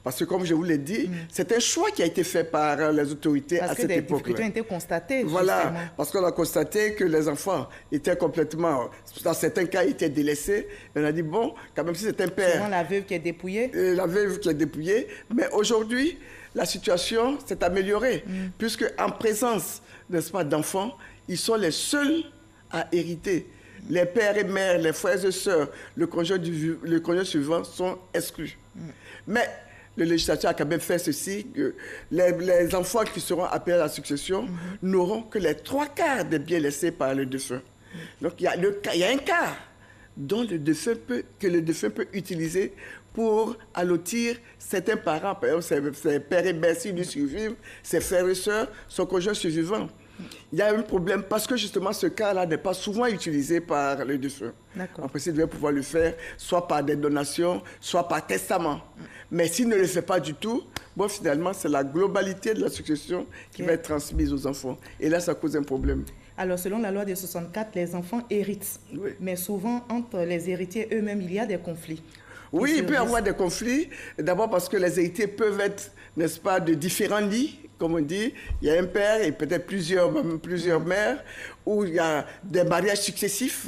Parce que, comme je vous l'ai dit, c'est un choix qui a été fait par les autorités à cette époque. Parce que des difficultés ont été constatées, voilà, justement. Parce qu'on a constaté que les enfants étaient complètement, dans certains cas, étaient délaissés. On a dit, bon, quand même, si c'est un père... Souvent la veuve qui est dépouillée. La veuve qui est dépouillée. Mais aujourd'hui, la situation s'est améliorée, puisque en présence, n'est-ce pas, d'enfants, ils sont les seuls à hériter. Les pères et mères, les frères et sœurs, le conjoint suivant sont exclus. Mais le législateur a quand même fait ceci, que les enfants qui seront appelés à la succession n'auront que les 3/4 des biens laissés par le défunt. Donc il y a un quart dont que le défunt peut utiliser pour allotir certains parents, par exemple ses pères et mères s'ils lui survivent, ses frères et sœurs, son conjoint survivant. Il y a un problème parce que justement ce cas-là n'est pas souvent utilisé par le défunt. En principe, il devait pouvoir le faire soit par des donations, soit par testament. Mais s'il ne le fait pas du tout, bon, finalement, c'est la globalité de la succession qui va être transmise aux enfants. Et là, ça cause un problème. Alors, selon la loi de 64, les enfants héritent. Mais souvent, entre les héritiers eux-mêmes, il y a des conflits. Oui, il peut y avoir des conflits. D'abord parce que les héritiers peuvent être, n'est-ce pas, de différents lits. Comme on dit, il y a un père et peut-être plusieurs mères, où il y a des mariages successifs,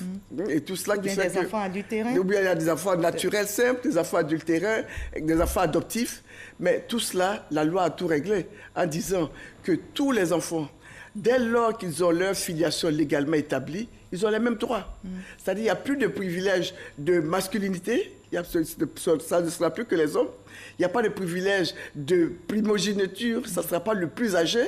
et tout cela qui fait des enfants adultérins. Ou bien il y a des enfants naturels simples, des enfants adultérins, des enfants adoptifs. Mais tout cela, la loi a tout réglé en disant que tous les enfants Dès lors qu'ils ont leur filiation légalement établie, ils ont les mêmes droits. C'est-à-dire qu'il n'y a plus de privilège de masculinité, ça ne sera plus que les hommes. Il n'y a pas de privilège de primogéniture, ça ne sera pas le plus âgé.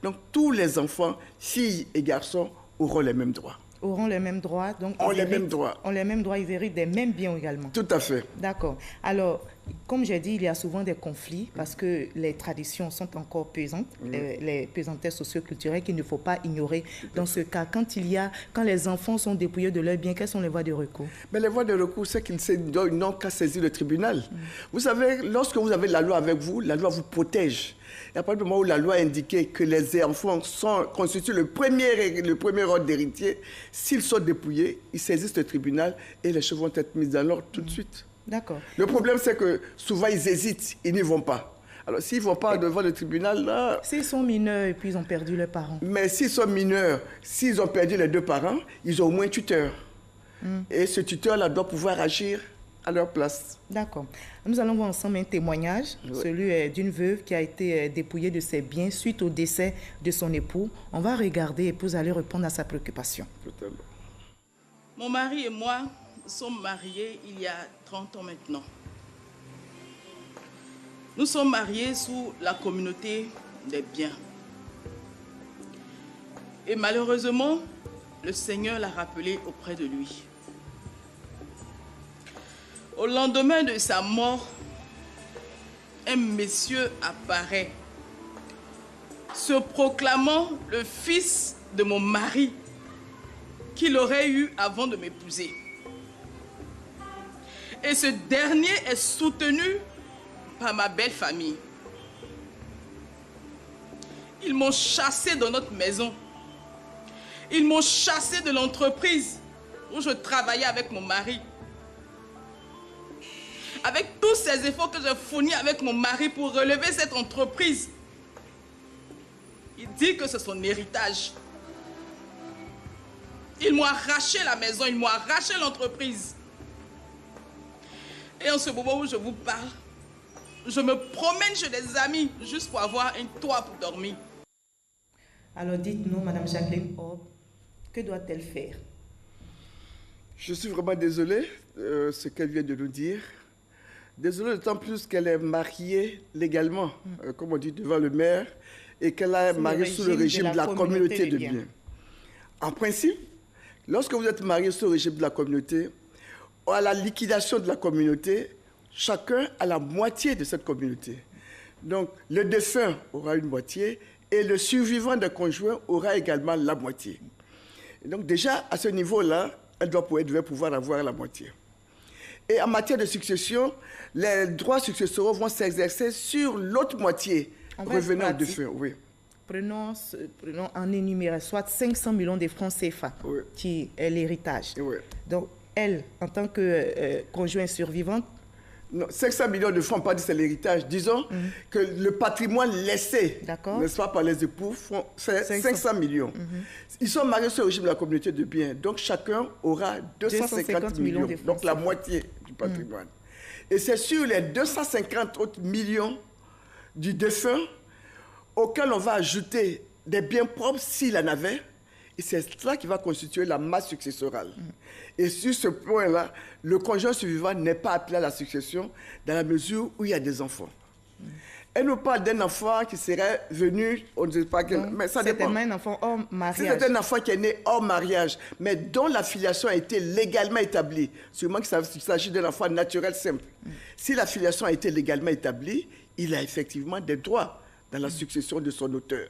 Donc tous les enfants, filles et garçons, auront les mêmes droits. Auront les mêmes droits, donc ont les mêmes droits. Ont les mêmes droits, ils héritent des mêmes biens également. Tout à fait. D'accord. Alors, comme j'ai dit, il y a souvent des conflits parce que les traditions sont encore pesantes, les pesantesses socio-culturelles qu'il ne faut pas ignorer. Dans ce cas, quand les enfants sont dépouillés de leurs biens, quelles sont les voies de recours? Mais les voies de recours, c'est qu'ils n'ont qu'à saisir le tribunal. Vous savez, lorsque vous avez la loi avec vous, la loi vous protège. Et à partir du moment où la loi indiquait que les enfants constituent le premier ordre d'héritier, s'ils sont dépouillés, ils saisissent le tribunal et les choses vont être mises dans l'ordre tout de suite. D'accord. Le problème, c'est que souvent, ils hésitent, ils n'y vont pas. Alors, s'ils ne vont pas devant le tribunal, là... S'ils sont mineurs et puis ils ont perdu leurs parents. Mais s'ils sont mineurs, s'ils ont perdu les 2 parents, ils ont au moins un tuteur. Et ce tuteur-là doit pouvoir agir à leur place. D'accord. Nous allons voir ensemble un témoignage, celui d'une veuve qui a été dépouillée de ses biens suite au décès de son époux. On va regarder et vous allez répondre à sa préoccupation. Totalement. Mon mari et moi sommes mariés il y a 30 ans maintenant. Nous sommes mariés sous la communauté des biens. Et malheureusement, le Seigneur l'a rappelé auprès de lui. Au lendemain de sa mort, un monsieur apparaît, se proclamant le fils de mon mari qu'il aurait eu avant de m'épouser. Et ce dernier est soutenu par ma belle famille. Ils m'ont chassé de notre maison. Ils m'ont chassé de l'entreprise où je travaillais avec mon mari. Avec tous ces efforts que j'ai fournis avec mon mari pour relever cette entreprise, il dit que c'est son héritage. Ils m'ont arraché la maison, ils m'ont arraché l'entreprise. Et en ce moment où je vous parle, je me promène chez des amis juste pour avoir un toit pour dormir. Alors dites-nous, Madame Jacqueline Orb, que doit-elle faire? Je suis vraiment désolé de ce qu'elle vient de nous dire. Désolé d'autant plus qu'elle est mariée légalement, comme on dit, devant le maire, et qu'elle est mariée sous le régime de la communauté de biens. En principe, lorsque vous êtes marié sous le régime de la communauté, à la liquidation de la communauté, chacun a la moitié de cette communauté. Donc, le défunt aura une moitié et le survivant des conjoints aura également la moitié. Et donc, déjà, à ce niveau-là, elle devait pouvoir avoir la moitié. Et en matière de succession, les droits successoraux vont s'exercer sur l'autre moitié revenant au défunt. Oui. Prenons en énuméré, soit 500 millions de francs CFA, qui est l'héritage. Oui. Donc, elle, en tant que conjointe survivante, non, 500 millions de francs, pas dit c'est l'héritage. Disons que le patrimoine laissé, n'est-ce pas, par les époux, c'est 500 millions. Ils sont mariés sur le régime de la communauté de biens. Donc, chacun aura 250 millions. Donc, la moitié du patrimoine. Et c'est sur les 250 autres millions du défunt auxquels on va ajouter des biens propres s'il en avait. Et c'est cela qui va constituer la masse successorale. Et sur ce point-là, le conjoint survivant n'est pas appelé à la succession dans la mesure où il y a des enfants. Elle nous parle d'un enfant qui serait venu, on ne sait pas quel, mais ça dépend. C'est un enfant hors mariage. Si c'est un enfant qui est né hors mariage, mais dont la filiation a été légalement établie, sûrement qu'il s'agit d'un enfant naturel simple. Si la filiation a été légalement établie, il a effectivement des droits dans la succession de son auteur.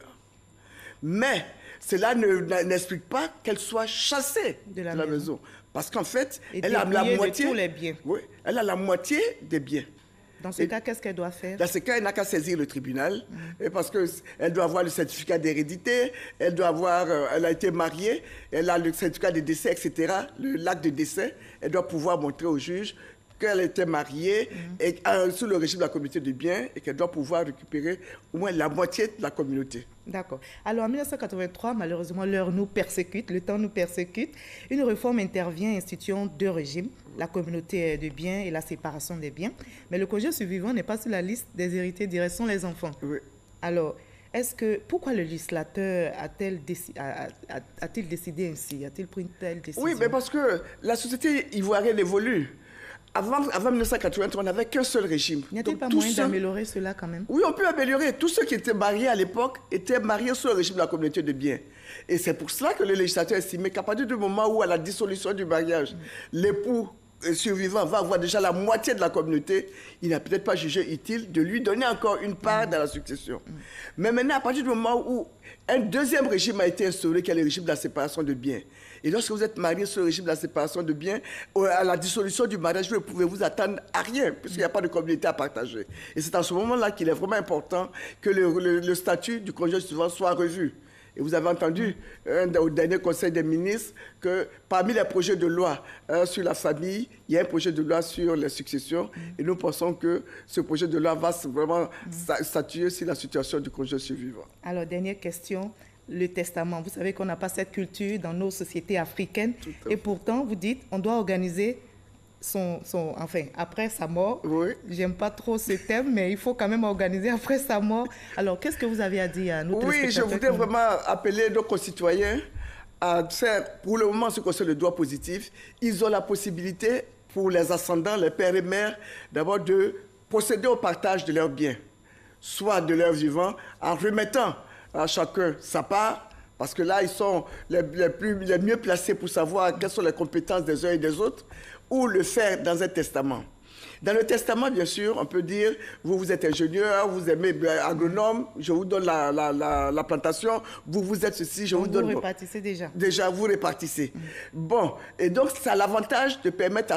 Mais cela n'explique pas qu'elle soit chassée de la maison. Parce qu'en fait, elle a la moitié. Tous les biens. Oui, elle a la moitié des biens. Dans ce cas, qu'est-ce qu'elle doit faire? Dans ce cas, elle n'a qu'à saisir le tribunal, et parce qu'elle doit avoir le certificat d'hérédité, elle a été mariée, elle a le certificat de décès, etc., l'acte de décès. Elle doit pouvoir montrer au juge qu'elle était mariée et, sous le régime de la communauté de biens et qu'elle doit pouvoir récupérer au moins la moitié de la communauté. D'accord. Alors, en 1983, malheureusement, l'heure nous persécute, le temps nous persécute. Une réforme intervient instituant 2 régimes, la communauté de biens et la séparation des biens. Mais le conjoint survivant n'est pas sur la liste des héritiers directs, ce sont les enfants. Oui. Alors, Pourquoi le législateur a-t-il décidé ainsi? A-t-il pris une telle décision? Oui, mais parce que la société ivoirienne évolue. Avant 1983, on n'avait qu'un seul régime. N'y a-t-il pas moyen d'améliorer cela quand même? Oui, on peut améliorer. Tous ceux qui étaient mariés à l'époque étaient mariés sous le régime de la communauté de biens. Et c'est pour cela que le législateur estimait qu'à partir du moment où, à la dissolution du mariage, l'époux survivant va avoir déjà la moitié de la communauté, il n'a peut-être pas jugé utile de lui donner encore une part dans la succession. Mais maintenant, à partir du moment où un deuxième régime a été instauré, qui est le régime de la séparation de biens, et lorsque vous êtes marié sur le régime de la séparation de biens, à la dissolution du mariage, vous ne pouvez vous attendre à rien, puisqu'il n'y a pas de communauté à partager. Et c'est à ce moment-là qu'il est vraiment important que le statut du conjoint survivant soit revu. Et vous avez entendu au dernier Conseil des ministres que parmi les projets de loi sur la famille, il y a un projet de loi sur les successions. Et nous pensons que ce projet de loi va vraiment statuer sur la situation du conjoint survivant. Alors, dernière question. Le testament. Vous savez qu'on n'a pas cette culture dans nos sociétés africaines. Et pourtant, vous dites, on doit organiser après sa mort. Oui. J'aime pas trop ce thème, mais il faut quand même organiser après sa mort. Alors, qu'est-ce que vous avez à dire à nous? Oui, je voudrais vraiment appeler nos concitoyens à faire, pour le moment, ce qu'on concerne le droit positif, ils ont la possibilité, pour les ascendants, les pères et mères, d'abord de procéder au partage de leurs biens, soit de leurs vivants, en remettant à chacun sa part, parce que là, ils sont les mieux placés pour savoir quelles sont les compétences des uns et des autres, ou le faire dans un testament. Dans le testament, bien sûr, on peut dire, vous êtes ingénieur, vous aimez agronome, je vous donne la plantation, vous êtes ceci, je vous donne... Vous répartissez déjà. Déjà, vous répartissez. Bon, et donc, ça a l'avantage de permettre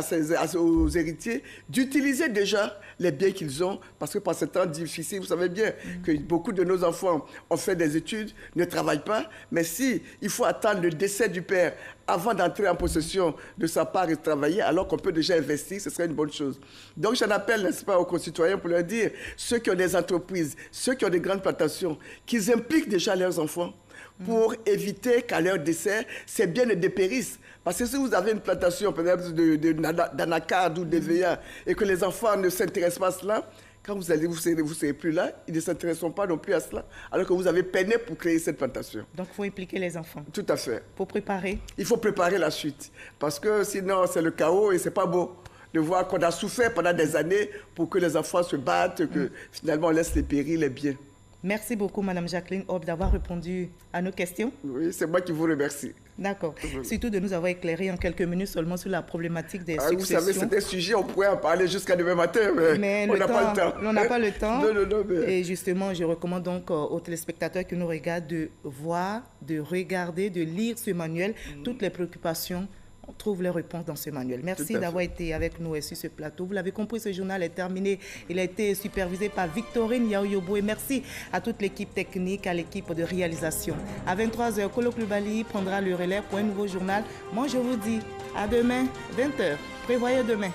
aux héritiers d'utiliser déjà les biens qu'ils ont, parce que par ce temps difficile, vous savez bien que beaucoup de nos enfants ont fait des études, ne travaillent pas, mais si il faut attendre le décès du père avant d'entrer en possession de sa part et de travailler, alors qu'on peut déjà investir, ce serait une bonne chose. Donc, j'en appelle, n'est-ce pas, aux concitoyens pour leur dire, ceux qui ont des entreprises, ceux qui ont des grandes plantations, qu'ils impliquent déjà leurs enfants pour éviter qu'à leur décès, ces biens ne dépérissent. Parce que si vous avez une plantation, par exemple, d'anacarde ou d'EVA, et que les enfants ne s'intéressent pas à cela, quand vous serez plus là, ils ne s'intéresseront pas non plus à cela, alors que vous avez peiné pour créer cette plantation. Donc, il faut impliquer les enfants. Tout à fait. Pour préparer. Il faut préparer la suite, parce que sinon, c'est le chaos et c'est pas beau de voir qu'on a souffert pendant des années pour que les enfants se battent, que finalement on laisse les périls, les biens. Merci beaucoup, Mme Jacqueline Hob, d'avoir répondu à nos questions. Oui, c'est moi qui vous remercie. D'accord. Surtout de nous avoir éclairé en quelques minutes seulement sur la problématique des successions. Vous savez, c'est un sujet, on pourrait en parler jusqu'à demain matin, mais on n'a pas le temps. On n'a pas le temps. Non, Et justement, je recommande donc aux téléspectateurs qui nous regardent de voir, de regarder, de lire ce manuel. Toutes les préoccupations, on trouve les réponses dans ce manuel. Merci d'avoir été avec nous sur ce plateau. Vous l'avez compris, ce journal est terminé. Il a été supervisé par Victorine Yaoyobo. Et merci à toute l'équipe technique, à l'équipe de réalisation. À 23h, Kolo Klubali prendra le relais pour un nouveau journal. Moi, je vous dis à demain, 20h. Prévoyez demain.